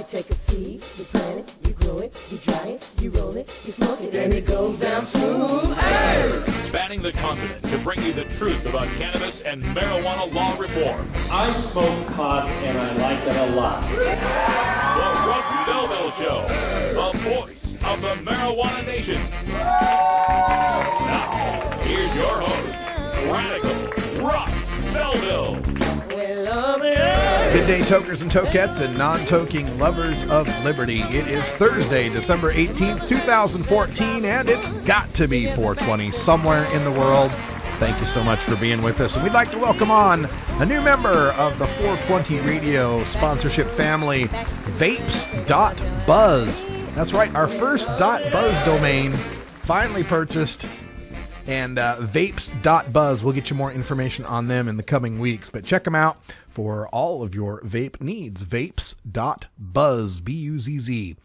You take a seed, you plant it, you grow it, you dry it, you roll it, you smoke it, and it goes down smooth. Hey! Spanning the continent to bring you the truth about cannabis and marijuana law reform. I smoke pot and I like it a lot. The Russ Belville Show, the voice of the marijuana nation. Now, here's your host, Radical Russ Belville. Good day, tokers and tokettes and non-toking lovers of liberty. It is Thursday, December 18th, 2014, and it's got to be 420 somewhere in the world. Thank you so much for being with us. And we'd like to welcome on a new member of the 420 Radio sponsorship family, Vapes.buzz. That's right, our first .buzz domain finally purchased. And Vapes.buzz, we'll get you more information on them in the coming weeks. But check them out for all of your vape needs. Vapes.buzz, B-U-Z-Z.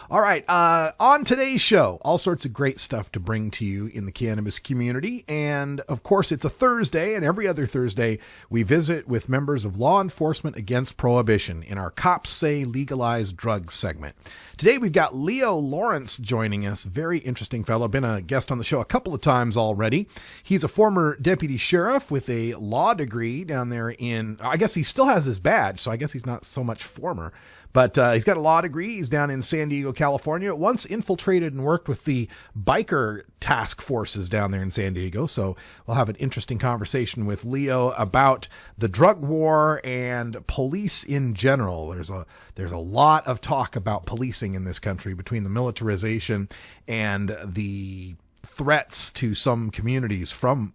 All right, on today's show, all sorts of great stuff to bring to you in the cannabis community. And, of course, it's a Thursday, and every other Thursday, we visit with members of Law Enforcement Against Prohibition in our Cops Say Legalized Drugs segment. Today, we've got Laurence joining us. Very interesting fellow. Been a guest on the show a couple of times already. He's a former deputy sheriff with a law degree down there in, I guess he still has his badge, so I guess he's not so much former. But he's got a law degree. He's down in San Diego, California. Once infiltrated and worked with the biker task forces down there in San Diego. So we'll have an interesting conversation with Leo about the drug war and police in general. There's a lot of talk about policing in this country between the militarization and the threats to some communities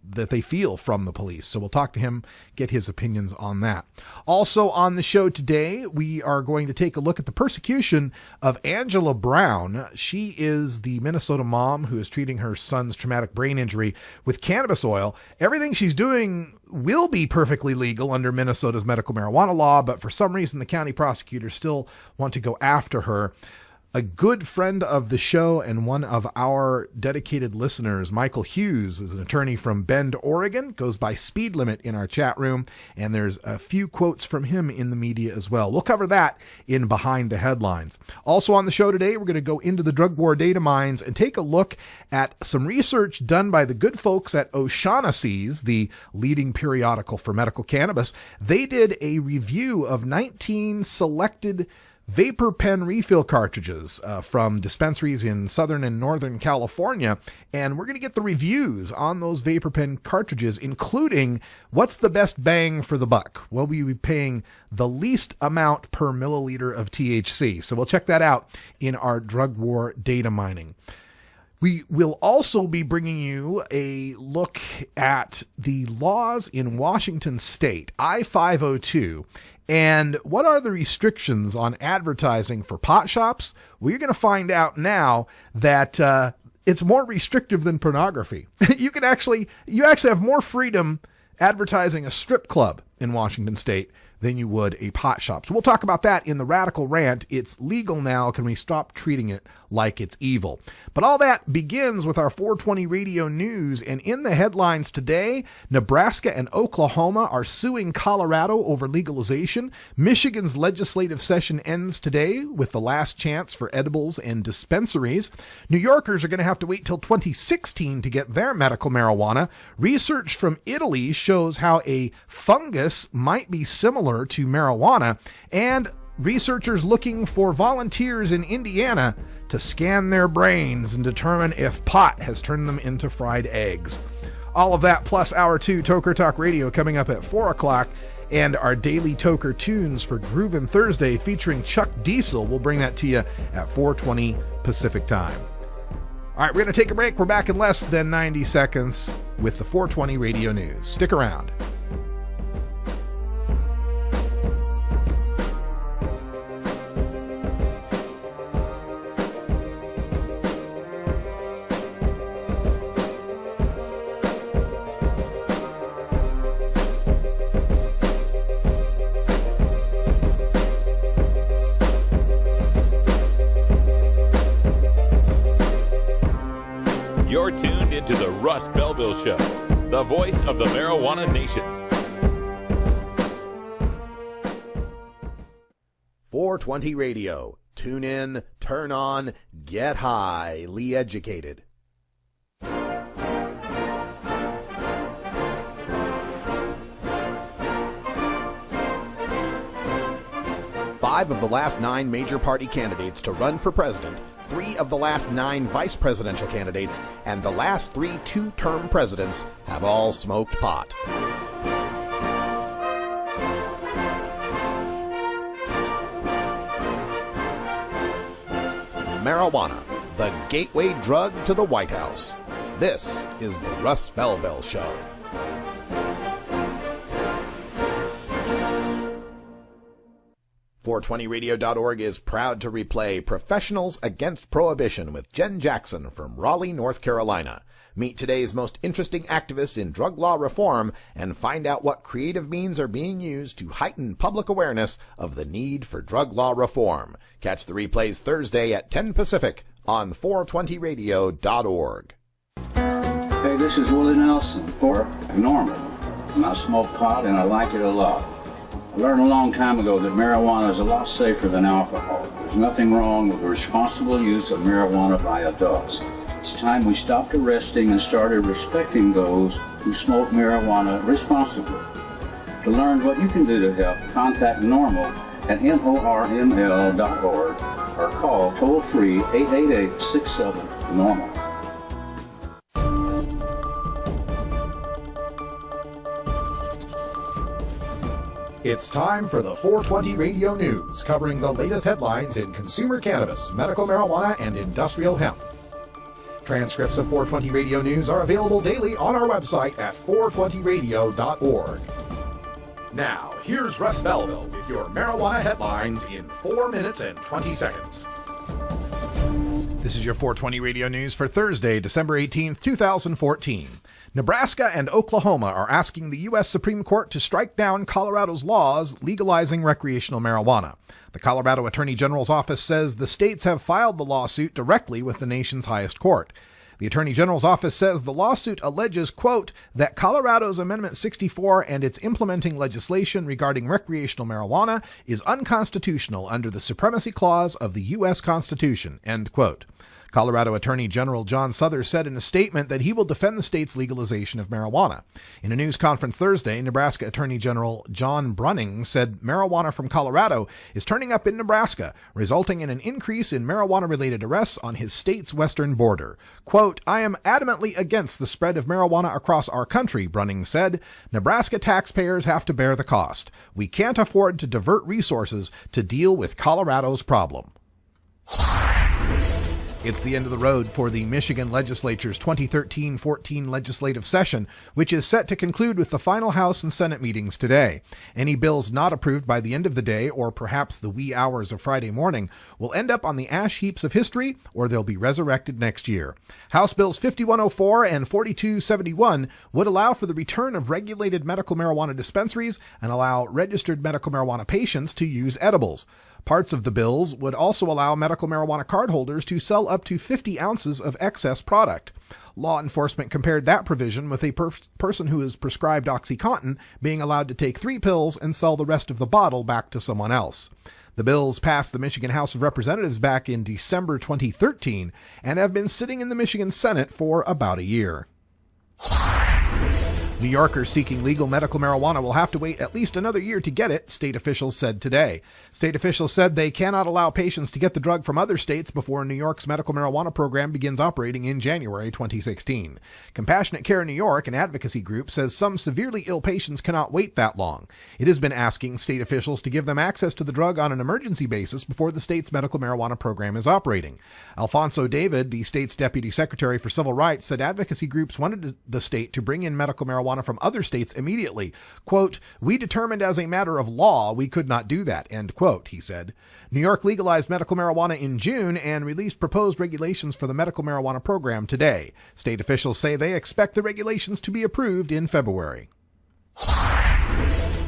that they feel from the police. So we'll talk to him, get his opinions on that. Also on the show today, we are going to take a look at the persecution of Angela Brown. She is the Minnesota mom who is treating her son's traumatic brain injury with cannabis oil. Everything she's doing will be perfectly legal under Minnesota's medical marijuana law, but for some reason the county prosecutors still want to go after her. A good friend of the show and one of our dedicated listeners, Michael Hughes, is an attorney from Bend, Oregon, goes by Speed Limit in our chat room, and there's a few quotes from him in the media as well. We'll cover that in Behind the Headlines. Also on the show today, we're going to go into the drug war data mines and take a look at some research done by the good folks at O'Shaughnessy's, the leading periodical for medical cannabis. They did a review of 19 selected vapor pen refill cartridges from dispensaries in Southern and Northern California. And we're going to get the reviews on those vapor pen cartridges, including what's the best bang for the buck. Will we be paying the least amount per milliliter of THC? So we'll check that out in our drug war data mining. We will also be bringing you a look at the laws in Washington State, I-502, and what are the restrictions on advertising for pot shops? Well, you're going to find out now that it's more restrictive than pornography. You actually have more freedom advertising a strip club in Washington State than you would a pot shop. So we'll talk about that in the Radical Rant. It's legal now. Can we stop treating it like it's evil? But all that begins with our 420 Radio News. And in the headlines today, Nebraska and Oklahoma are suing Colorado over legalization. Michigan's legislative session ends today with the last chance for edibles and dispensaries. New Yorkers are going to have to wait till 2016 to get their medical marijuana. Research from Italy shows how a fungus might be similar to marijuana, and researchers looking for volunteers in Indiana to scan their brains and determine if pot has turned them into fried eggs. All of that plus Hour 2 Toker Talk Radio coming up at 4 o'clock, and our daily Toker tunes for Groovin' Thursday featuring Chuck Diesel. We'll bring that to you at 4:20 Pacific time. All right, we're going to take a break. We're back in less than 90 seconds with the 420 Radio News. Stick around. You're tuned into the Russ Belville Show, the voice of the marijuana nation. 420 Radio. Tune in, turn on, get highly educated. 5 of the last 9 major party candidates to run for president, 3 of the last 9 vice presidential candidates, and the last 3 two-term presidents have all smoked pot. Marijuana, the gateway drug to the White House. This is the Russ Belville Show. .420radio.org is proud to replay Professionals Against Prohibition with Jen Jackson from Raleigh, North Carolina. Meet today's most interesting activists in drug law reform and find out what creative means are being used to heighten public awareness of the need for drug law reform. Catch the replays Thursday at 10 Pacific on 420radio.org. Hey, this is Willie Nelson for Normal. And I smoke pot and I like it a lot. I learned a long time ago that marijuana is a lot safer than alcohol. There's nothing wrong with the responsible use of marijuana by adults. It's time we stopped arresting and started respecting those who smoke marijuana responsibly. To learn what you can do to help, contact NORML at norml.org or call toll-free 888-67-NORMAL. It's time for the 420 Radio News, covering the latest headlines in consumer cannabis, medical marijuana, and industrial hemp. Transcripts of 420 Radio News are available daily on our website at 420radio.org. Now, here's Russ Belville with your marijuana headlines in 4 minutes and 20 seconds. This is your 420 Radio News for Thursday, December 18th, 2014. Nebraska and Oklahoma are asking the U.S. Supreme Court to strike down Colorado's laws legalizing recreational marijuana. The Colorado Attorney General's office says the states have filed the lawsuit directly with the nation's highest court. The Attorney General's office says the lawsuit alleges, quote, that Colorado's Amendment 64 and its implementing legislation regarding recreational marijuana is unconstitutional under the Supremacy Clause of the U.S. Constitution, end quote. Colorado Attorney General John Suthers said in a statement that he will defend the state's legalization of marijuana. In a news conference Thursday, Nebraska Attorney General John Brunning said marijuana from Colorado is turning up in Nebraska, resulting in an increase in marijuana-related arrests on his state's western border. Quote, I am adamantly against the spread of marijuana across our country, Brunning said. Nebraska taxpayers have to bear the cost. We can't afford to divert resources to deal with Colorado's problem. It's the end of the road for the Michigan Legislature's 2013-14 legislative session, which is set to conclude with the final House and Senate meetings today. Any bills not approved by the end of the day, or perhaps the wee hours of Friday morning, will end up on the ash heaps of history, or they'll be resurrected next year. House Bills 5104 and 4271 would allow for the return of regulated medical marijuana dispensaries and allow registered medical marijuana patients to use edibles. Parts of the bills would also allow medical marijuana cardholders to sell up to 50 ounces of excess product. Law enforcement compared that provision with a person who is prescribed OxyContin being allowed to take 3 pills and sell the rest of the bottle back to someone else. The bills passed the Michigan House of Representatives back in December 2013 and have been sitting in the Michigan Senate for about a year. New Yorkers seeking legal medical marijuana will have to wait at least another year to get it, state officials said today. State officials said they cannot allow patients to get the drug from other states before New York's medical marijuana program begins operating in January 2016. Compassionate Care New York, an advocacy group, says some severely ill patients cannot wait that long. It has been asking state officials to give them access to the drug on an emergency basis before the state's medical marijuana program is operating. Alfonso David, the state's deputy secretary for civil rights, said advocacy groups wanted the state to bring in medical marijuana from other states immediately. Quote, we determined as a matter of law we could not do that, end quote, he said. New York legalized medical marijuana in June and released proposed regulations for the medical marijuana program today. State officials say they expect the regulations to be approved in February.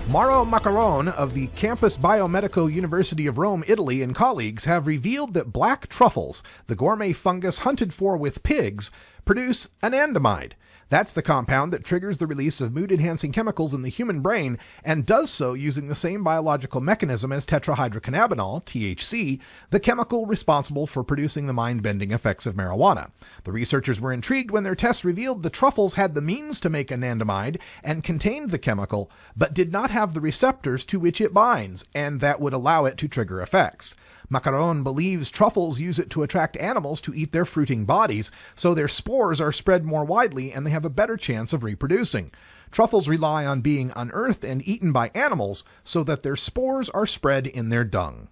Mauro Maccarone of the Campus Biomedico University of Rome, Italy, and colleagues have revealed that black truffles, the gourmet fungus hunted for with pigs, produce anandamide. That's the compound that triggers the release of mood-enhancing chemicals in the human brain and does so using the same biological mechanism as tetrahydrocannabinol, THC, the chemical responsible for producing the mind-bending effects of marijuana. The researchers were intrigued when their tests revealed the truffles had the means to make anandamide and contained the chemical, but did not have the receptors to which it binds, and that would allow it to trigger effects. Macaron believes truffles use it to attract animals to eat their fruiting bodies, so their spores are spread more widely and they have a better chance of reproducing. Truffles rely on being unearthed and eaten by animals so that their spores are spread in their dung.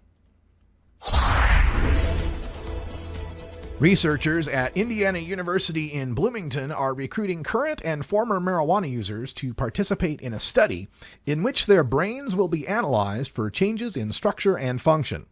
Researchers at Indiana University in Bloomington are recruiting current and former marijuana users to participate in a study in which their brains will be analyzed for changes in structure and function.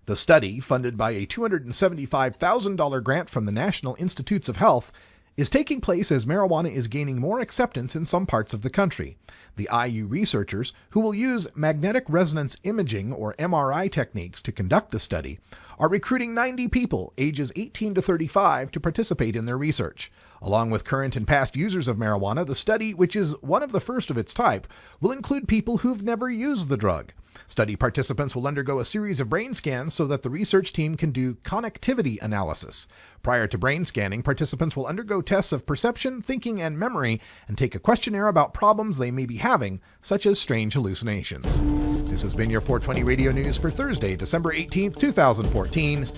The study, funded by a $275,000 grant from the National Institutes of Health, is taking place as marijuana is gaining more acceptance in some parts of the country. The IU researchers, who will use magnetic resonance imaging or MRI techniques to conduct the study, are recruiting 90 people ages 18 to 35 to participate in their research. Along with current and past users of marijuana, the study, which is one of the first of its type, will include people who've never used the drug. Study participants will undergo a series of brain scans so that the research team can do connectivity analysis. Prior to brain scanning, participants will undergo tests of perception, thinking, and memory, and take a questionnaire about problems they may be having, such as strange hallucinations. This has been your 420 Radio News for Thursday, December 18th, 2014.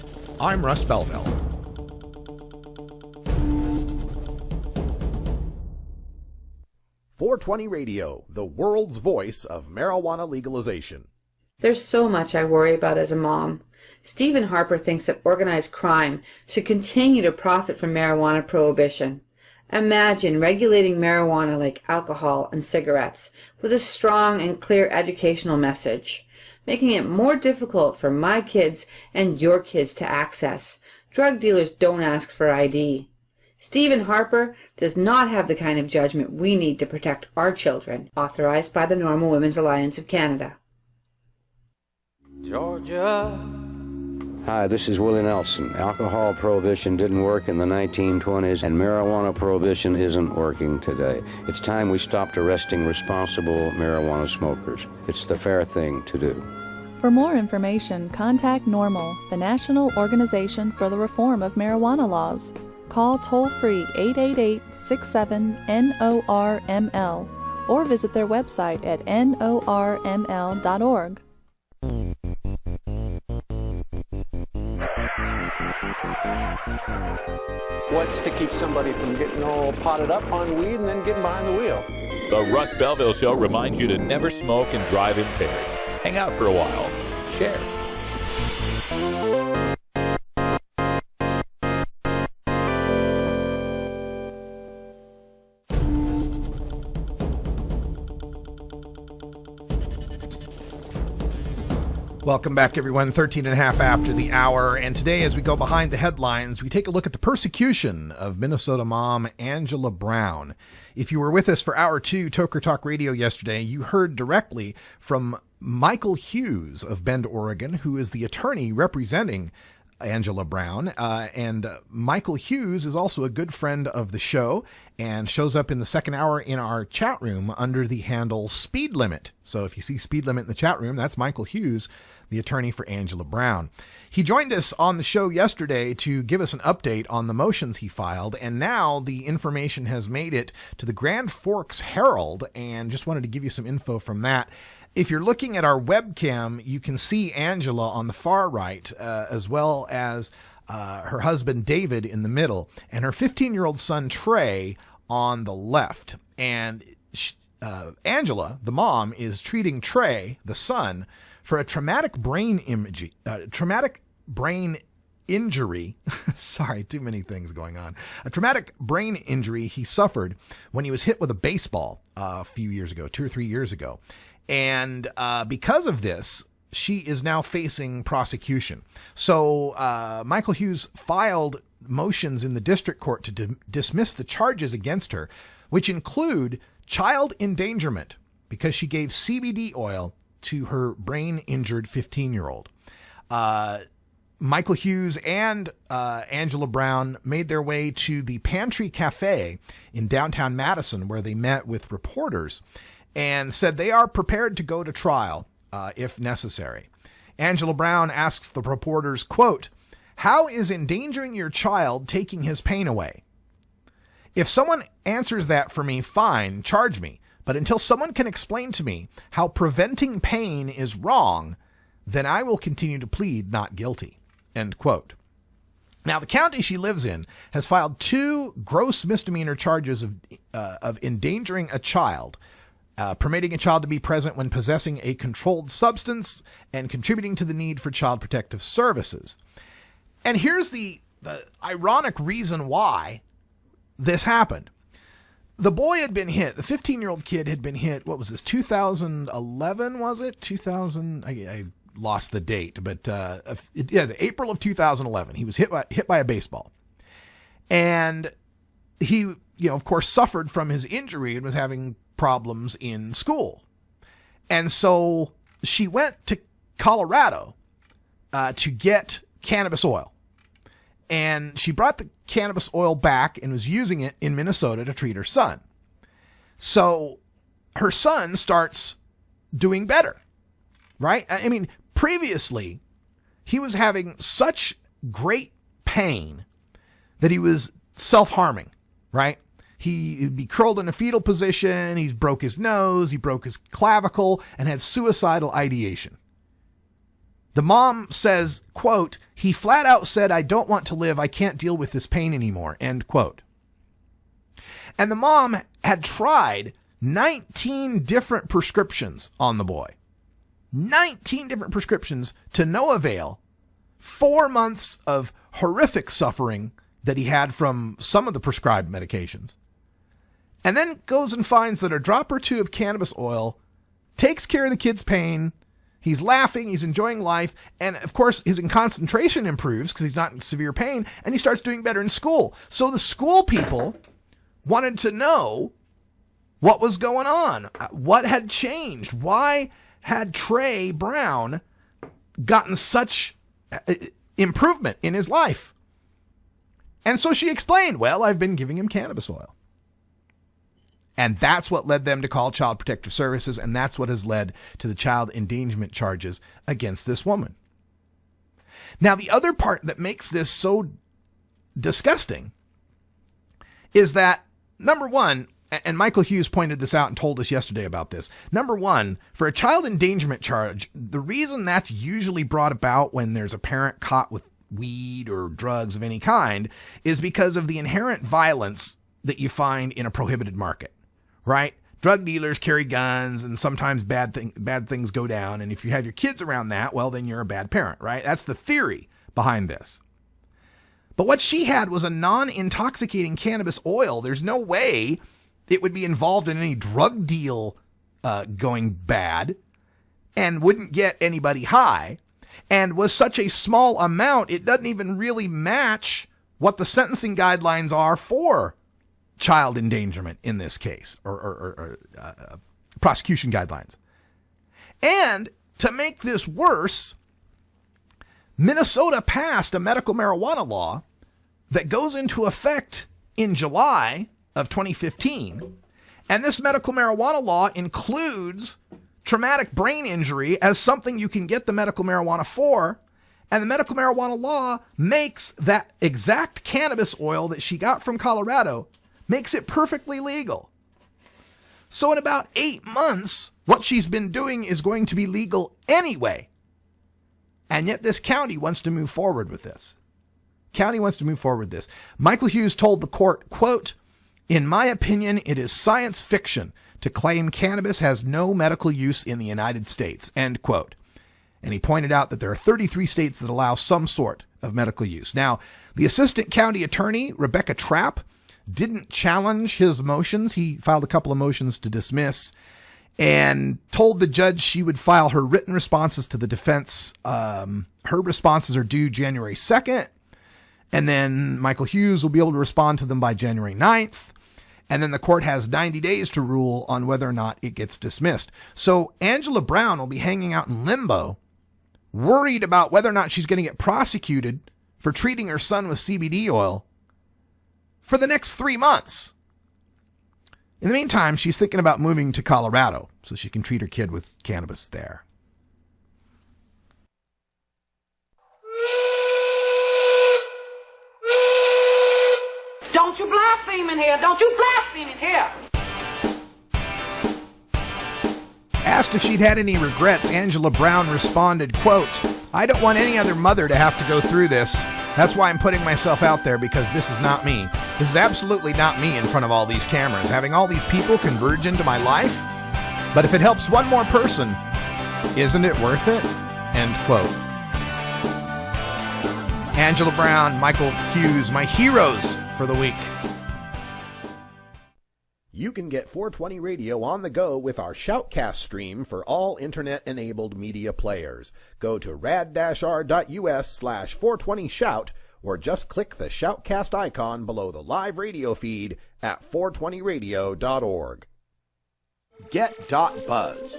I'm Russ Belville. .420 Radio, the world's voice of marijuana legalization. There's so much I worry about as a mom. Stephen Harper thinks that organized crime should continue to profit from marijuana prohibition. Imagine regulating marijuana like alcohol and cigarettes with a strong and clear educational message, making it more difficult for my kids and your kids to access. Drug dealers don't ask for ID. Stephen Harper does not have the kind of judgment we need to protect our children, authorized by the Normal Women's Alliance of Canada. Georgia. Hi, this is Willie Nelson. Alcohol prohibition didn't work in the 1920s, and marijuana prohibition isn't working today. It's time we stopped arresting responsible marijuana smokers. It's the fair thing to do. For more information, contact NORML, the National Organization for the Reform of Marijuana Laws. Call toll-free 888-67-NORML or visit their website at norml.org. What's to keep somebody from getting all potted up on weed and then getting behind the wheel? The Russ Belville Show reminds you to never smoke and drive impaired. Hang out for a while. Share. Welcome back, everyone. 13 and a half after the hour. And today, as we go behind the headlines, we take a look at the persecution of Minnesota mom Angela Brown. If you were with us for Hour 2, Toker Talk Radio yesterday, you heard directly from Michael Hughes of Bend, Oregon, who is the attorney representing Angela Brown. And Michael Hughes is also a good friend of the show and shows up in the second hour in our chat room under the handle Speed Limit. So if you see Speed Limit in the chat room, that's Michael Hughes, the attorney for Angela Brown. He joined us on the show yesterday to give us an update on the motions he filed, and now the information has made it to the Grand Forks Herald, and just wanted to give you some info from that. If you're looking at our webcam, you can see Angela on the far right, as well as her husband David in the middle, and her 15-year-old son Trey on the left. And Angela, the mom, is treating Trey, the son, for a traumatic brain injury. Sorry, too many things going on. A traumatic brain injury he suffered when he was hit with a baseball a few years ago, 2 or 3 years ago. And because of this, she is now facing prosecution. So Michael Hughes filed motions in the district court to dismiss the charges against her, which include child endangerment because she gave CBD oil to her brain-injured 15-year-old. Michael Hughes and Angela Brown made their way to the Pantry Cafe in downtown Madison, where they met with reporters and said they are prepared to go to trial if necessary. Angela Brown asks the reporters, quote, "How is endangering your child taking his pain away? If someone answers that for me, fine, charge me. But until someone can explain to me how preventing pain is wrong, then I will continue to plead not guilty." End quote. Now, the county she lives in has filed 2 gross misdemeanor charges of endangering a child, permitting a child to be present when possessing a controlled substance, and contributing to the need for child protective services. And here's the ironic reason why this happened. The boy had been hit. The 15-year-old kid had been hit. What was this? 2011, was it? 2000. I lost the date, but the April of 2011, he was hit by a baseball, and he, of course, suffered from his injury and was having problems in school. And so she went to Colorado to get cannabis oil, and she brought the cannabis oil back and was using it in Minnesota to treat her son. So her son starts doing better, right? I mean, previously, he was having such great pain that he was self-harming, right? He'd be curled in a fetal position, he broke his nose, he broke his clavicle, and had suicidal ideation. The mom says, quote, "He flat out said, 'I don't want to live, I can't deal with this pain anymore,' end quote." And the mom had tried 19 different prescriptions on the boy. 19 different prescriptions to no avail. 4 months of horrific suffering that he had from some of the prescribed medications. And then goes and finds that a drop or 2 of cannabis oil takes care of the kid's pain. He's laughing, he's enjoying life, and of course his concentration improves because he's not in severe pain, and he starts doing better in school. So the school people wanted to know what was going on. What had changed? Why had Trey Brown gotten such improvement in his life? And so she explained, well, I've been giving him cannabis oil. And that's what led them to call Child Protective Services, and that's what has led to the child endangerment charges against this woman. Now, the other part that makes this so disgusting is that, number one, and Michael Hughes pointed this out and told us yesterday about this. Number one, for a child endangerment charge, the reason that's usually brought about when there's a parent caught with weed or drugs of any kind is because of the inherent violence that you find in a prohibited market, right? Drug dealers carry guns, and sometimes bad things go down. And if you have your kids around that, well, then you're a bad parent, right? That's the theory behind this. But what she had was a non-intoxicating cannabis oil. There's no way it would be involved in any drug deal going bad, and wouldn't get anybody high, and was such a small amount, it doesn't even really match what the sentencing guidelines are for child endangerment in this case, or prosecution guidelines. And to make this worse, Minnesota passed a medical marijuana law that goes into effect in July of 2015. And this medical marijuana law includes traumatic brain injury as something you can get the medical marijuana for. And the medical marijuana law makes that exact cannabis oil that she got from Colorado, makes it perfectly legal. So in about 8 months, what she's been doing is going to be legal anyway. And yet this county wants to move forward with this. Michael Hughes told the court, quote, "In my opinion, it is science fiction to claim cannabis has no medical use in the United States," end quote. And he pointed out that there are 33 states that allow some sort of medical use. Now, the assistant county attorney, Rebecca Trapp, didn't challenge his motions. He filed a couple of motions to dismiss and told the judge she would file her written responses to the defense. Her responses are due January 2nd. And then Michael Hughes will be able to respond to them by January 9th. And then the court has 90 days to rule on whether or not it gets dismissed. So Angela Brown will be hanging out in limbo worried about whether or not she's going to get prosecuted for treating her son with CBD oil for the next 3 months. In the meantime, she's thinking about moving to Colorado so she can treat her kid with cannabis there. Don't you blaspheme in here! Don't you blaspheme in here! Asked if she'd had any regrets, Angela Brown responded, quote, "I don't want any other mother to have to go through this. That's why I'm putting myself out there, because this is not me. This is absolutely not me in front of all these cameras, having all these people converge into my life. But if it helps one more person, isn't it worth it?" End quote. Angela Brown, Michael Hughes, my heroes for the week. You can get 420 Radio on the go with our Shoutcast stream for all internet-enabled media players. Go to rad-r.us/420shout or just click the Shoutcast icon below the live radio feed at 420radio.org. Get.buzz.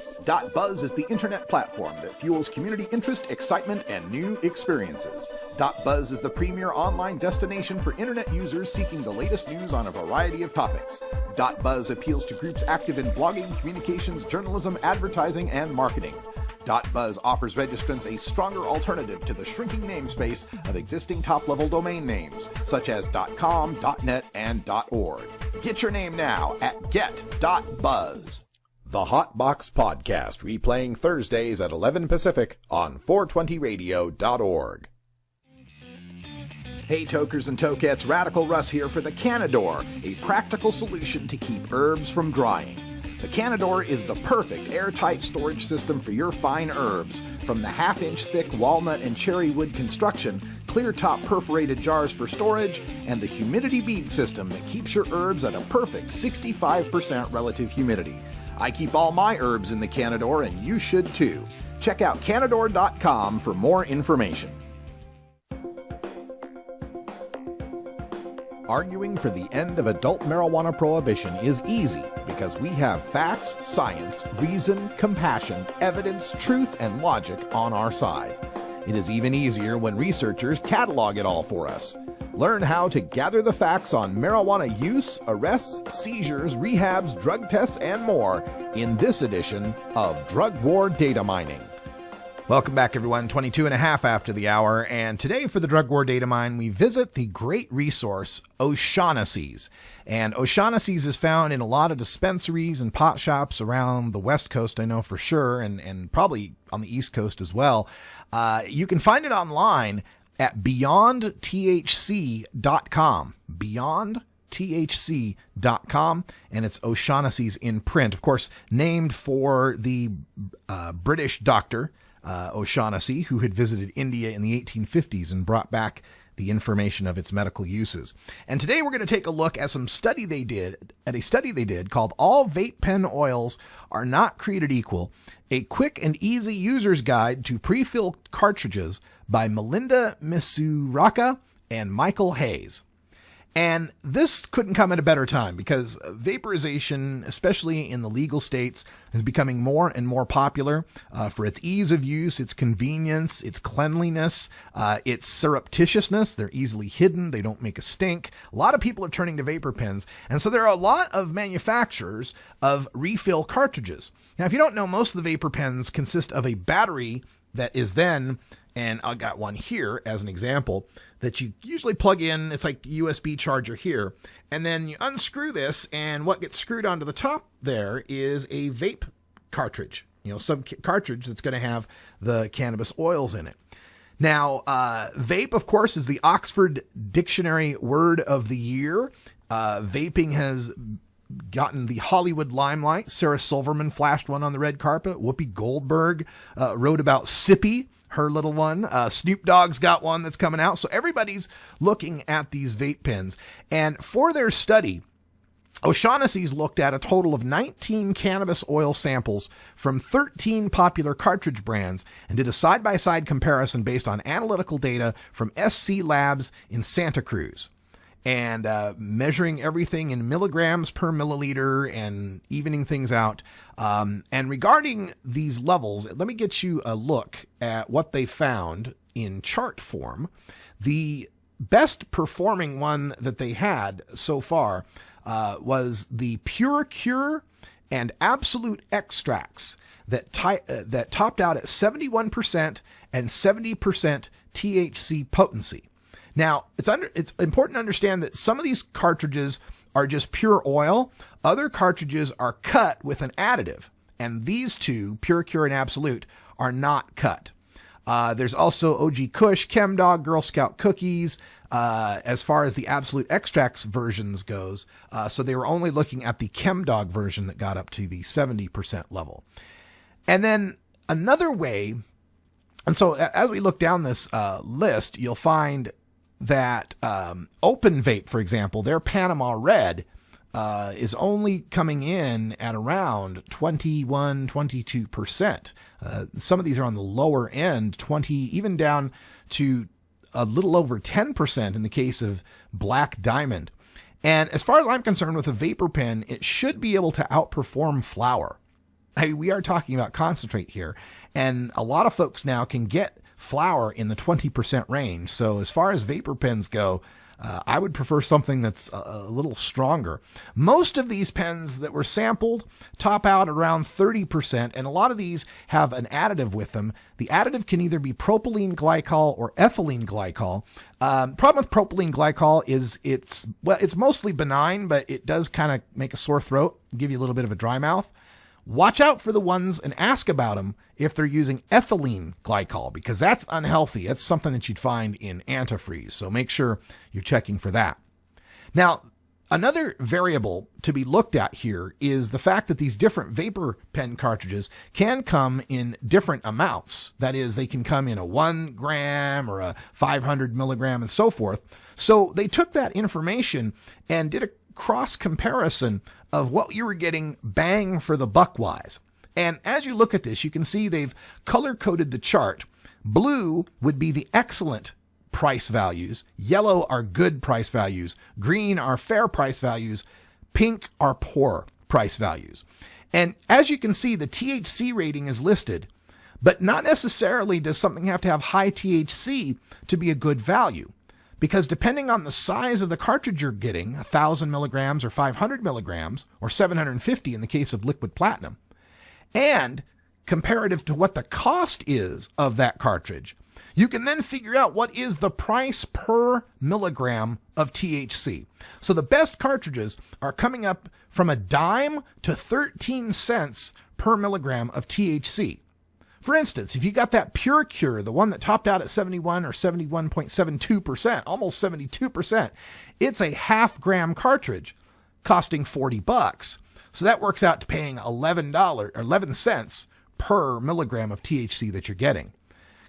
.buzz is the internet platform that fuels community interest, excitement, and new experiences. .buzz is the premier online destination for internet users seeking the latest news on a variety of topics. .buzz appeals to groups active in blogging, communications, journalism, advertising, and marketing. .buzz offers registrants a stronger alternative to the shrinking namespace of existing top-level domain names, such as .com, .net, and .org. Get your name now at get.buzz. The Hotbox Podcast, replaying Thursdays at 11 Pacific on 420radio.org. Hey tokers and tokettes, Radical Russ here for the Canador, a practical solution to keep herbs from drying. The Canador is the perfect airtight storage system for your fine herbs, from the half-inch thick walnut and cherry wood construction, clear-top perforated jars for storage, and the humidity bead system that keeps your herbs at a perfect 65% relative humidity. I keep all my herbs in the Canador, and you should too. Check out Canador.com for more information. Arguing for the end of adult marijuana prohibition is easy because we have facts, science, reason, compassion, evidence, truth, and logic on our side. It is even easier when researchers catalog it all for us. Learn how to gather the facts on marijuana use, arrests, seizures, rehabs, drug tests, and more in this edition of Drug War Data Mining. Welcome back, everyone. 22 and a half after the hour, and today for the Drug War Data Mine, we visit the great resource O'Shaughnessy's. And O'Shaughnessy's is found in a lot of dispensaries and pot shops around the West Coast, I know for sure, and probably on the East Coast as well. You can find it online at beyondthc.com. beyondthc.com, and it's O'Shaughnessy's in print. Of course, named for the British doctor O'Shaughnessy, who had visited India in the 1850s and brought back the information of its medical uses. And today we're going to take a look at a study they did called All Vape Pen Oils Are Not Created Equal, a quick and easy user's guide to pre-fill cartridges by Melinda Misuraka and Michael Hayes. And this couldn't come at a better time because vaporization, especially in the legal states, is becoming more and more popular for its ease of use, its convenience, its cleanliness, its surreptitiousness. They're easily hidden. They don't make a stink. A lot of people are turning to vapor pens. And so there are a lot of manufacturers of refill cartridges. Now, if you don't know, most of the vapor pens consist of a battery that is then, and I got one here as an example, that you usually plug in. It's like USB charger here. And then you unscrew this, and what gets screwed onto the top there is a vape cartridge, some cartridge that's going to have the cannabis oils in it. Now, vape, of course, is the Oxford Dictionary word of the year. Vaping has gotten the Hollywood limelight. Sarah Silverman flashed one on the red carpet. Whoopi Goldberg wrote about Sippy, her little one. Snoop Dogg's got one that's coming out. So everybody's looking at these vape pens. And for their study, O'Shaughnessy's looked at a total of 19 cannabis oil samples from 13 popular cartridge brands and did a side-by-side comparison based on analytical data from SC Labs in Santa Cruz. and measuring everything in milligrams per milliliter and evening things out. And regarding these levels, let me get you a look at what they found in chart form. The best performing one that they had so far was the Pure Cure and Absolute extracts that topped out at 71% and 70% THC potency. Now, it's important to understand that some of these cartridges are just pure oil. Other cartridges are cut with an additive, and these two, Pure Cure and Absolute, are not cut. There's also OG Kush, ChemDog, Girl Scout cookies, as far as the Absolute extracts versions goes. So they were only looking at the ChemDog version that got up to the 70% level. And then another way, and so as we look down this list, you'll find that Open Vape, for example, their Panama Red is only coming in at around 21, 22%. Some of these are on the lower end, 20, even down to a little over 10% in the case of Black Diamond. And as far as I'm concerned with a vapor pen, it should be able to outperform flour. I mean, we are talking about concentrate here, and a lot of folks now can get flour in the 20% range. So as far as vapor pens go, I would prefer something that's a little stronger. Most of these pens that were sampled top out around 30%, and a lot of these have an additive with them. The additive can either be propylene glycol or ethylene glycol. Problem with propylene glycol is it's mostly benign, but it does kind of make a sore throat, give you a little bit of a dry mouth. Watch out for the ones and ask about them if they're using ethylene glycol, because that's unhealthy. That's something that you'd find in antifreeze. So make sure you're checking for that. Now, another variable to be looked at here is the fact that these different vapor pen cartridges can come in different amounts. That is, they can come in a 1 gram or a 500 milligram and so forth. So they took that information and did a cross comparison of what you were getting bang for the buck wise. And as you look at this, you can see they've color coded the chart. Blue would be the excellent price values. Yellow are good price values. Green are fair price values. Pink are poor price values. And as you can see, the THC rating is listed, but not necessarily does something have to have high THC to be a good value. Because depending on the size of the cartridge you're getting, 1,000 milligrams or 500 milligrams, or 750 in the case of liquid platinum, and comparative to what the cost is of that cartridge, you can then figure out what is the price per milligram of THC. So the best cartridges are coming up from a dime to 13 cents per milligram of THC. For instance, if you got that Pure Cure, the one that topped out at 71 or 71.72%, almost 72%, it's a half gram cartridge costing $40. So that works out to paying $11 cents per milligram of THC that you're getting.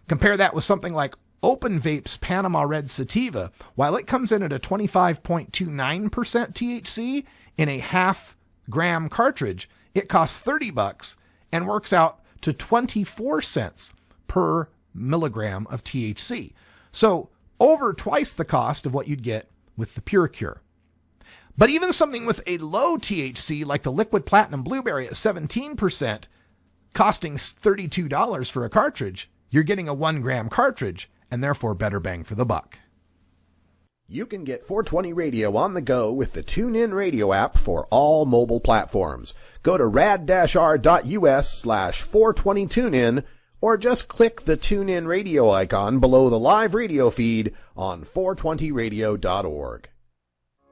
Compare that with something like Open Vape's Panama Red Sativa. While it comes in at a 25.29% THC in a half gram cartridge, it costs $30 and works out to 24 cents per milligram of THC. So over twice the cost of what you'd get with the Pure Cure. But even something with a low THC like the Liquid Platinum Blueberry at 17%, costing $32 for a cartridge, you're getting a 1 gram cartridge and therefore better bang for the buck. You can get 420 Radio on the go with the TuneIn Radio app for all mobile platforms. Go to rad-r.us/420tunein or just click the TuneIn Radio icon below the live radio feed on 420radio.org.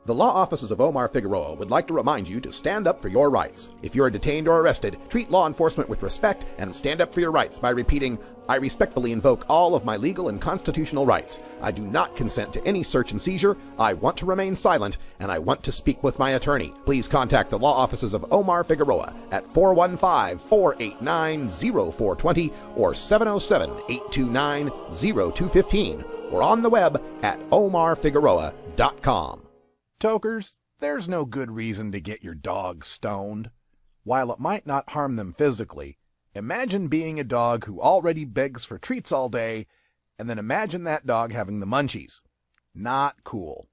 The law offices of Omar Figueroa would like to remind you to stand up for your rights. If you are detained or arrested, treat law enforcement with respect and stand up for your rights by repeating, "I respectfully invoke all of my legal and constitutional rights. I do not consent to any search and seizure. I want to remain silent, and I want to speak with my attorney." Please contact the law offices of Omar Figueroa at 415-489-0420 or 707-829-0215 or on the web at omarfigueroa.com. Tokers, there's no good reason to get your dog stoned. While it might not harm them physically, imagine being a dog who already begs for treats all day, and then imagine that dog having the munchies. Not cool.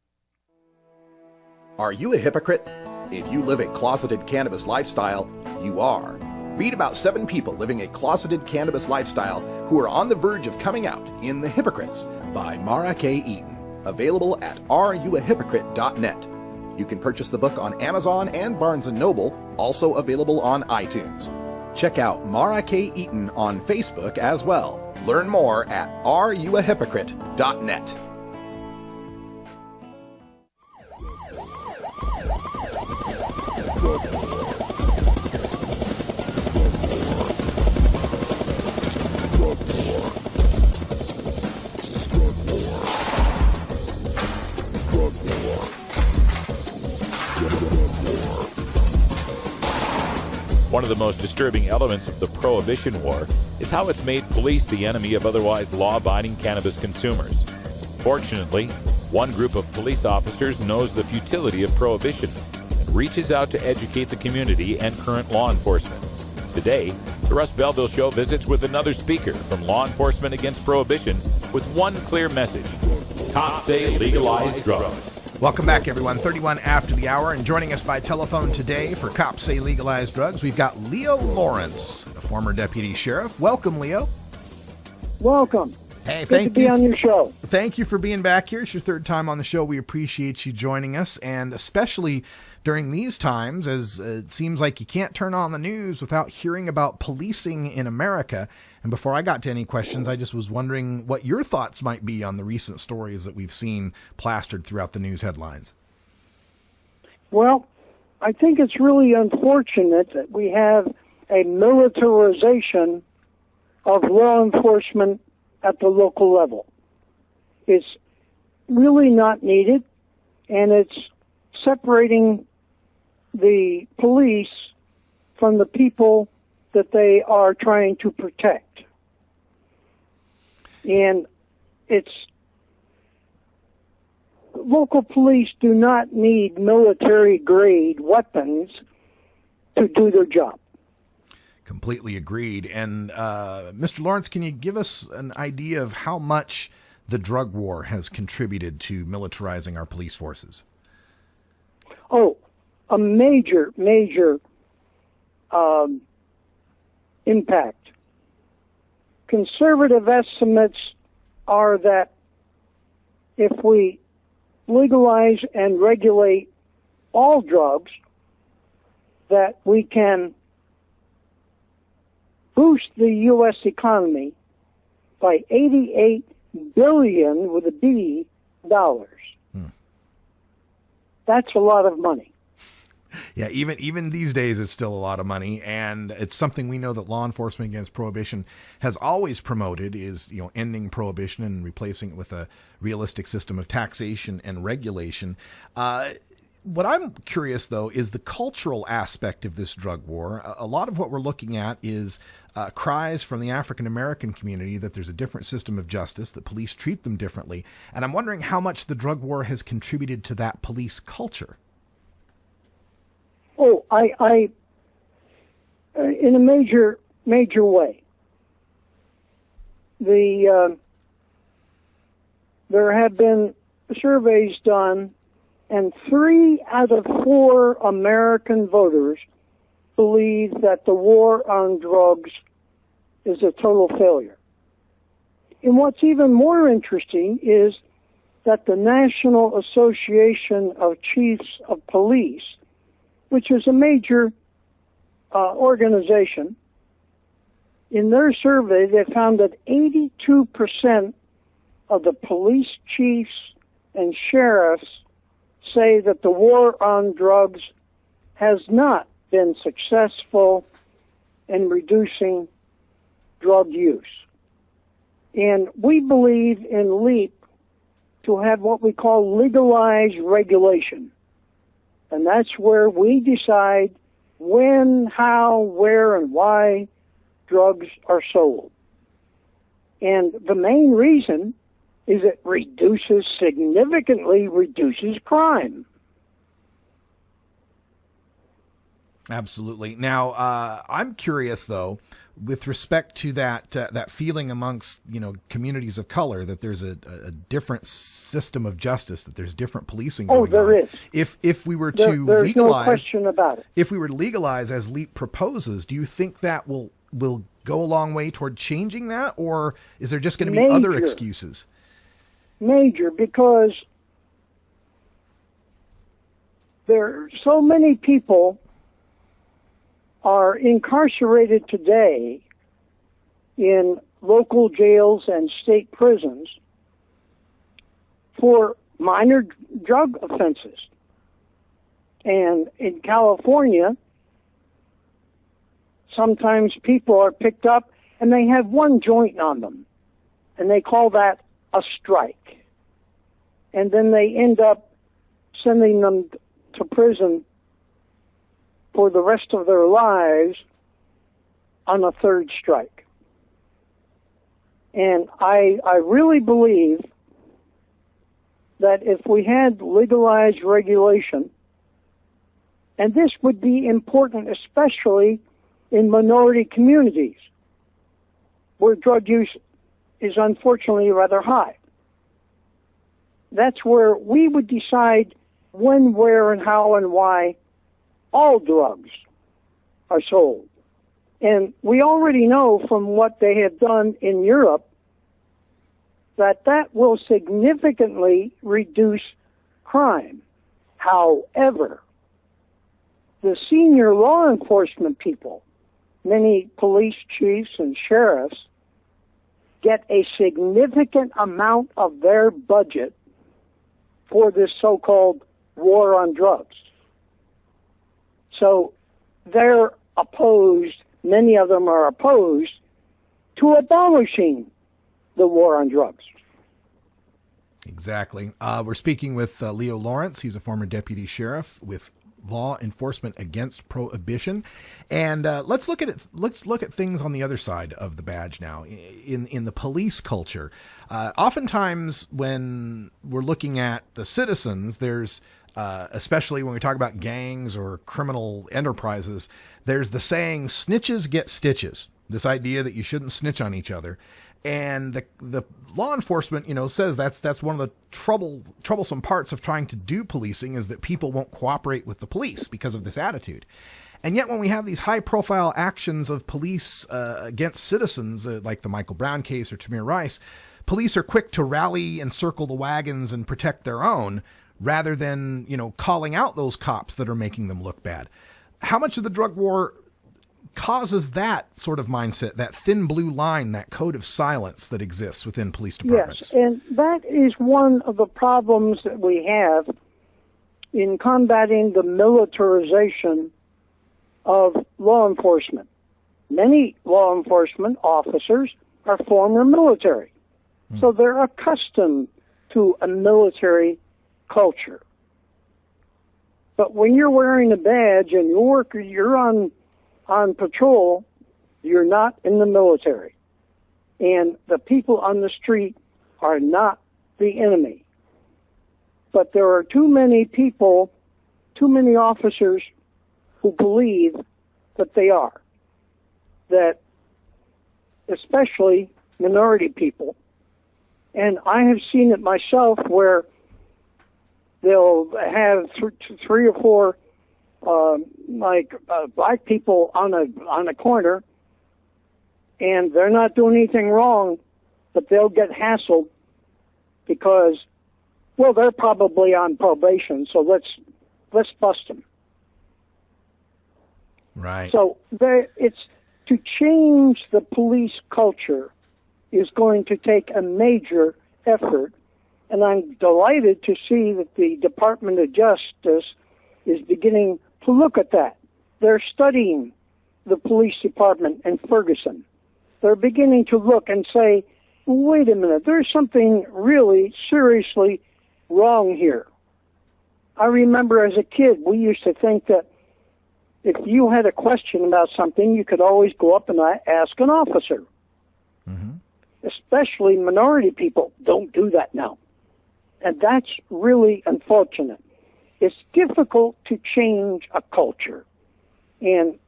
Are you a hypocrite? If you live a closeted cannabis lifestyle, you are. Read about 7 people living a closeted cannabis lifestyle who are on the verge of coming out in The Hypocrites by Mara K. Eaton. Available at areyouahypocrite.net. You can purchase the book on Amazon and Barnes & Noble, also available on iTunes. Check out Mara K. Eaton on Facebook as well. Learn more at areyouahypocrite.net. One of the most disturbing elements of the Prohibition War is how it's made police the enemy of otherwise law-abiding cannabis consumers. Fortunately, one group of police officers knows the futility of prohibition and reaches out to educate the community and current law enforcement. Today, the Russ Belville Show visits with another speaker from Law Enforcement Against Prohibition with one clear message: cops say legalize drugs. Welcome back, everyone. 31 after the hour, and joining us by telephone today for Cops Say Legalize Drugs, we've got Leo Laurence, a former deputy sheriff. Welcome, Leo. Welcome. Hey, Good to be on your show. Thank you for being back here. It's your 3rd time on the show. We appreciate you joining us, and especially during these times, as it seems like you can't turn on the news without hearing about policing in America. And before I got to any questions, I just was wondering what your thoughts might be on the recent stories that we've seen plastered throughout the news headlines. Well, I think it's really unfortunate that we have a militarization of law enforcement at the local level. It's really not needed, and it's separating the police from the people that they are trying to protect. And local police do not need military-grade weapons to do their job. Completely agreed. And Mr. Laurence, can you give us an idea of how much the drug war has contributed to militarizing our police forces? Oh, a major impact. Conservative estimates are that if we legalize and regulate all drugs, that we can boost the U.S. economy by $88 billion with a B dollars. That's a lot of money. Yeah, even these days, it's still a lot of money, and it's something we know that Law Enforcement Against Prohibition has always promoted is, ending prohibition and replacing it with a realistic system of taxation and regulation. What I'm curious, though, is the cultural aspect of this drug war. A lot of what we're looking at is cries from the African-American community that there's a different system of justice, that police treat them differently, and I'm wondering how much the drug war has contributed to that police culture. Oh, I in a major way. There have been surveys done, and 3 out of 4 American voters believe that the war on drugs is a total failure. And what's even more interesting is that the National Association of Chiefs of Police, which is a major organization, in their survey they found that 82% of the police chiefs and sheriffs say that the war on drugs has not been successful in reducing drug use. And we believe in LEAP to have what we call legalized regulation. And that's where we decide when, how, where, and why drugs are sold. And the main reason is it significantly reduces crime. Absolutely. Now, I'm curious, though, with respect to that that feeling amongst communities of color that there's a different system of justice, that there's different policing going on. There is. If we were to there's legalize, no question about it. If we were to legalize as LEAP proposes, do you think that will go a long way toward changing that, or is there just going to be other excuses? Major, because there so many people are incarcerated today in local jails and state prisons for minor drug offenses. And in California, sometimes people are picked up and they have one joint on them, and they call that a strike. And then they end up sending them to prison for the rest of their lives on a third strike. And I really believe that if we had legalized regulation, and this would be important especially in minority communities where drug use is unfortunately rather high. That's where we would decide when, where, and how, and why all drugs are sold. And we already know from what they have done in Europe that that will significantly reduce crime. However, the senior law enforcement people, many police chiefs and sheriffs, get a significant amount of their budget for this so-called war on drugs. So they're opposed, many of them are opposed to abolishing the war on drugs. Exactly. We're speaking with Leo Laurence. He's a former deputy sheriff with Law Enforcement Against Prohibition. And let's look at it. Let's look at things on the other side of the badge now. In the police culture, oftentimes when we're looking at the citizens, there's especially when we talk about gangs or criminal enterprises, there's the saying, snitches get stitches. This idea that you shouldn't snitch on each other. And the law enforcement, says that's one of the troublesome parts of trying to do policing, is that people won't cooperate with the police because of this attitude. And yet when we have these high profile actions of police against citizens, like the Michael Brown case or Tamir Rice, police are quick to rally and circle the wagons and protect their own, rather than, calling out those cops that are making them look bad. How much of the drug war causes that sort of mindset, that thin blue line, that code of silence that exists within police departments? Yes, and that is one of the problems that we have in combating the militarization of law enforcement. Many law enforcement officers are former military, so they're accustomed to a military culture. But when you're wearing a badge and you're on patrol, you're not in the military. And the people on the street are not the enemy. But there are too many people, too many officers who believe that they are. That, especially minority people. And I have seen it myself where they'll have three or four black people on a corner, and they're not doing anything wrong, but they'll get hassled because, well, they're probably on probation, so let's bust them. Right. So it's to change the police culture is going to take a major effort, and I'm delighted to see that the Department of Justice is beginning to look at that. They're studying the police department in Ferguson. They're beginning to look and say, wait a minute, there's something really seriously wrong here. I remember as a kid, we used to think that if you had a question about something, you could always go up and ask an officer. Mm-hmm. Especially minority people don't do that now. And that's really unfortunate. It's difficult to change a culture. And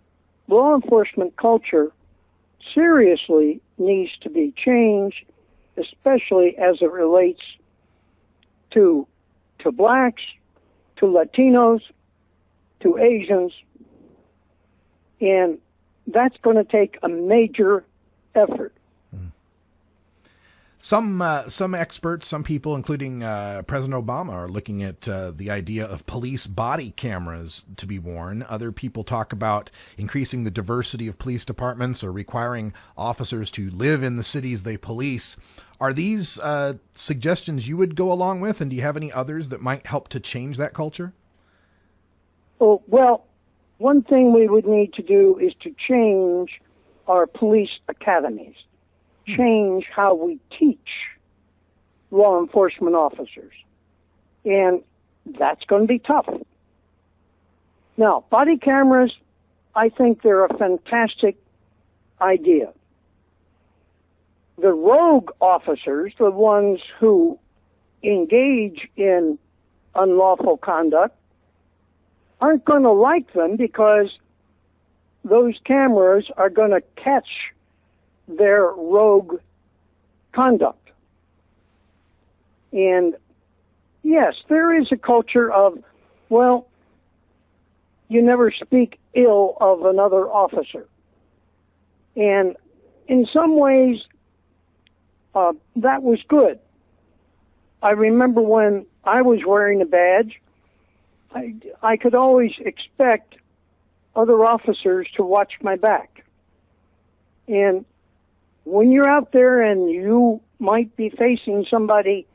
law enforcement culture seriously needs to be changed, especially as it relates to blacks, to Latinos, to Asians, and that's going to take a major effort. Some experts, some people, including President Obama, are looking at the idea of police body cameras to be worn. Other people talk about increasing the diversity of police departments or requiring officers to live in the cities they police. Are these suggestions you would go along with, and do you have any others that might help to change that culture? Oh, well, one thing we would need to do is to change our police academies. Change how we teach law enforcement officers. And that's going to be tough. Now, body cameras, I think they're a fantastic idea. The rogue officers, the ones who engage in unlawful conduct, aren't going to like them because those cameras are going to catch their rogue conduct. And yes, there is a culture of, well, you never speak ill of another officer. And in some ways, that was good. I remember when I was wearing a badge, I could always expect other officers to watch my back. And when you're out there and you might be facing somebody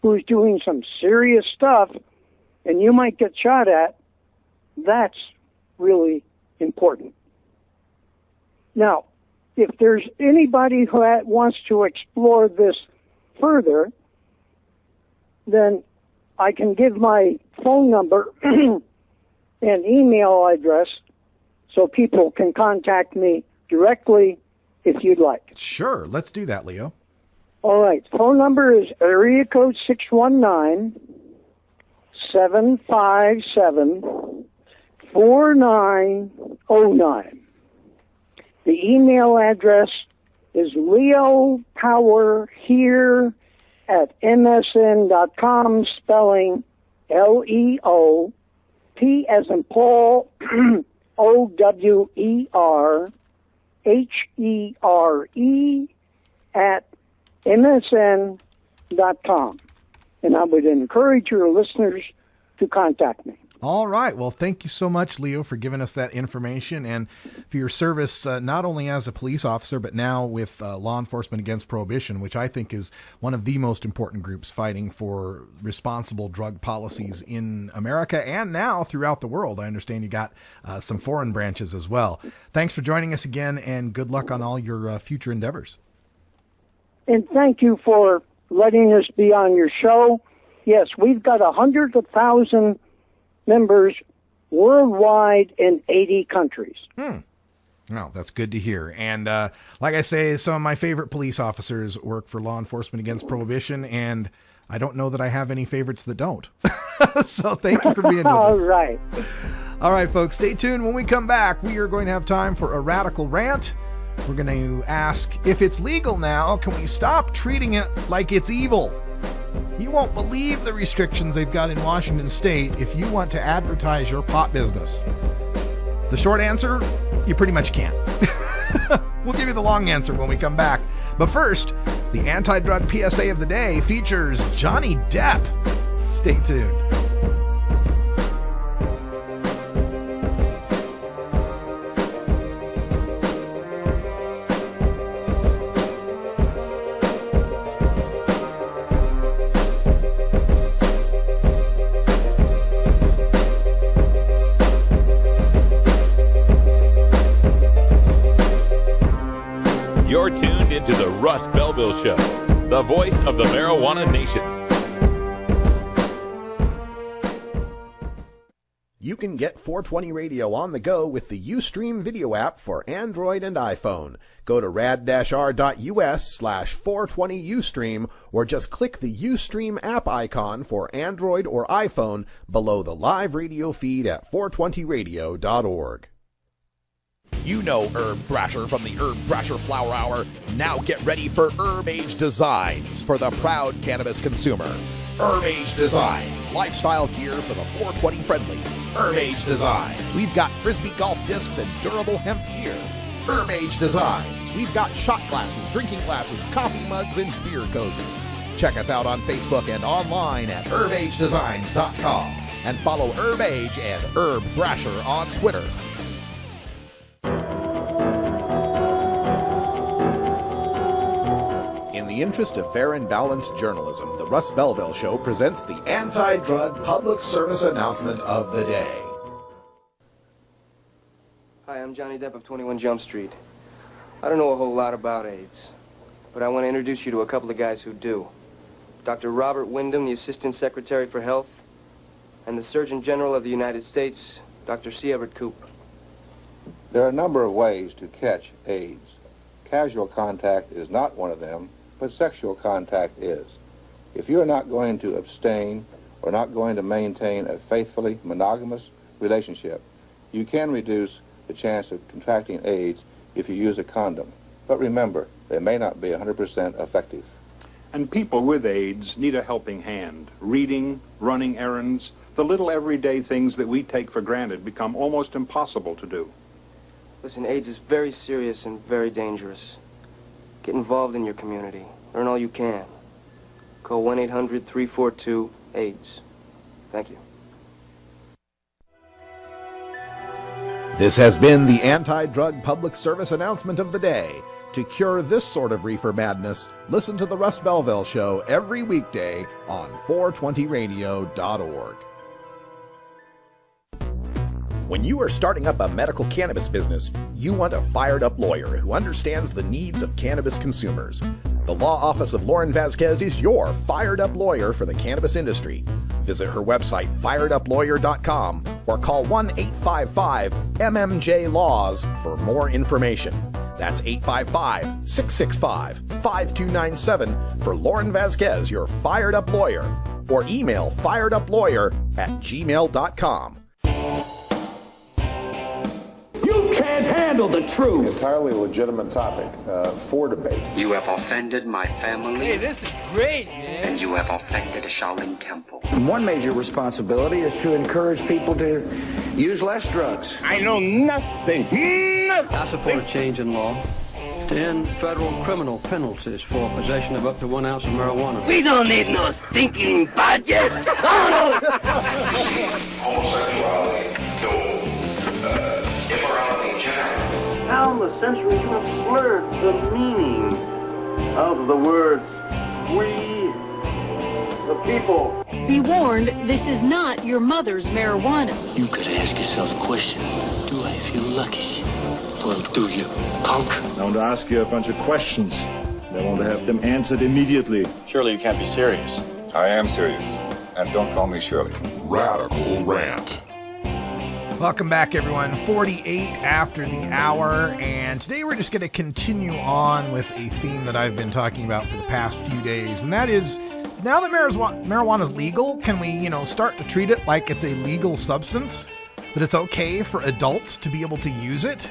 who's doing some serious stuff and you might get shot at, that's really important. Now, if there's anybody who wants to explore this further, then I can give my phone number and email address so people can contact me directly if you'd like. Sure, let's do that, Leo. All right, phone number is area code 619-757-4909. The email address is leopowerhere@msn.com, spelling L-E-O-P as in Paul, O-W-E-R, H-E-R-E @msn.com. And I would encourage your listeners to contact me. All right. Well, thank you so much, Leo, for giving us that information and for your service, not only as a police officer, but now with Law Enforcement Against Prohibition, which I think is one of the most important groups fighting for responsible drug policies in America and now throughout the world. I understand you got some foreign branches as well. Thanks for joining us again, and good luck on all your future endeavors. And thank you for letting us be on your show. Yes, we've got 100,000 members worldwide in 80 countries. Well, that's good to hear. And like I say, some of my favorite police officers work for Law Enforcement Against Prohibition, and I don't know that I have any favorites that don't. So thank you for being with us. All right. All right, folks, stay tuned. When we come back, we are going to have time for a radical rant. We're going to ask, if it's legal now, can we stop treating it like it's evil? You won't believe the restrictions they've got in Washington State if you want to advertise your pot business. The short answer, you pretty much can't. We'll give you the long answer when we come back. But first, the anti-drug PSA of the day features Johnny Depp. Stay tuned. You're tuned into the Russ Belville Show, the voice of the marijuana nation. You can get 420 Radio on the go with the Ustream video app for Android and iPhone. Go to rad-r.us/420Ustream or just click the Ustream app icon for Android or iPhone below the live radio feed at 420radio.org. You know Herb Thrasher from the Herb Thrasher Flower Hour. Now get ready for Herb Age Designs for the proud cannabis consumer. Herb Age Designs, lifestyle gear for the 420 friendly. Herb Age Designs, we've got frisbee golf discs and durable hemp gear. Herb Age Designs, we've got shot glasses, drinking glasses, coffee mugs, and beer cozies. Check us out on Facebook and online at herbagedesigns.com. And follow Herb Age and Herb Thrasher on Twitter. In the interest of fair and balanced journalism, the Russ Belville Show presents the anti-drug public service announcement of the day. Hi, I'm Johnny Depp of 21 Jump Street. I don't know a whole lot about AIDS, but I want to introduce you to a couple of guys who do. Dr. Robert Wyndham, the Assistant Secretary for Health, and the Surgeon General of the United States, Dr. C. Everett Koop. There are a number of ways to catch AIDS. Casual contact is not one of them, but sexual contact is. If you are not going to abstain or not going to maintain a faithfully monogamous relationship, you can reduce the chance of contracting AIDS if you use a condom. But remember, they may not be 100% effective. And people with AIDS need a helping hand. Reading, running errands, the little everyday things that we take for granted become almost impossible to do. Listen, AIDS is very serious and very dangerous. Get involved in your community. Learn all you can. Call 1-800-342-AIDS. Thank you. This has been the anti-drug public service announcement of the day. To cure this sort of reefer madness, listen to the Russ Belville Show every weekday on 420radio.org. When you are starting up a medical cannabis business, you want a fired-up lawyer who understands the needs of cannabis consumers. The law office of Lauren Vasquez is your fired-up lawyer for the cannabis industry. Visit her website, fireduplawyer.com, or call 1-855-MMJ-LAWS for more information. That's 855-665-5297 for Lauren Vasquez, your fired-up lawyer, or email fireduplawyer@gmail.com. You can't handle the truth. Entirely legitimate topic for debate. You have offended my family. Hey, this is great, man. And you have offended a Shaolin temple. One major responsibility is to encourage people to use less drugs. I know nothing. I support a change in law to end federal criminal penalties for possession of up to 1 ounce of marijuana. We don't need no stinking budget. Homosexuality, immorality in general. Down the centuries, you have slurred the meaning of the words we, the people. Be warned, this is not your mother's marijuana. You could ask yourself a question. Do I feel lucky? Well, do you, punk? I want to ask you a bunch of questions. I want to have them answered immediately. Surely you can't be serious. I am serious. And don't call me Shirley. Radical Rant. Welcome back, everyone. 48 after the hour, and today we're just going to continue on with a theme that I've been talking about for the past few days, and that is, now that marijuana is legal, can we, start to treat it like it's a legal substance? That it's okay for adults to be able to use it?